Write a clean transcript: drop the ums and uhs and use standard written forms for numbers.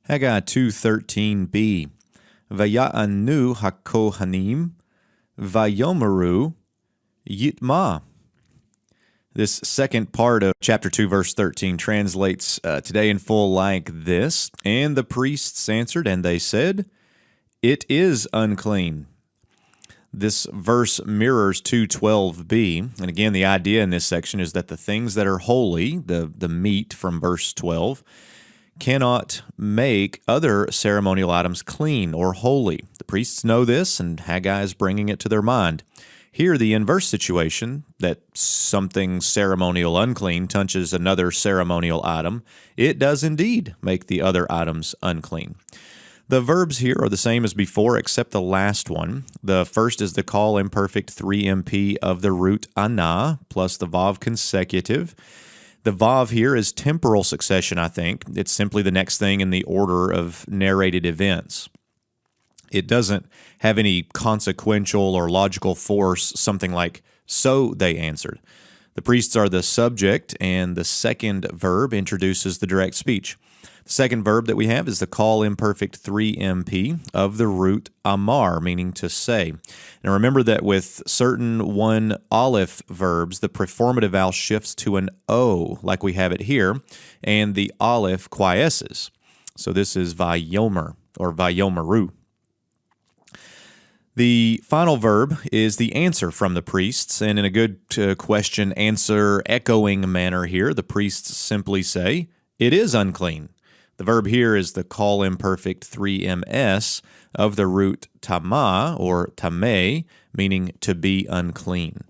Haggai 2:13b. Vaya'anu hakohanim, vayomeru yitma. This second part of chapter 2, verse 13 translates today in full like this. And the priests answered, and they said, "It is unclean." This verse mirrors 2:12b. And again, the idea in this section is that the things that are holy, the meat from verse 12, cannot make other ceremonial items clean or holy. The priests know this, and Haggai is bringing it to their mind. Here, the inverse situation, that something ceremonial unclean touches another ceremonial item, it does indeed make the other items unclean. The verbs here are the same as before, except the last one. The first is the call imperfect 3MP of the root ana, plus the vav consecutive. The vav here is temporal succession, I think. It's simply the next thing in the order of narrated events. It doesn't have any consequential or logical force, something like, "So they answered." The priests are the subject, and the second verb introduces the direct speech. The second verb that we have is the call imperfect 3MP of the root amar, meaning to say. Now remember that with certain one aleph verbs, the preformative vowel shifts to an O, like we have it here, and the aleph quiesces. So this is vayomer, or vayomeru. The final verb is the answer from the priests, and in a good question-answer echoing manner here, the priests simply say, "It is unclean." The verb here is the call imperfect 3ms of the root tama, or tame, meaning to be unclean.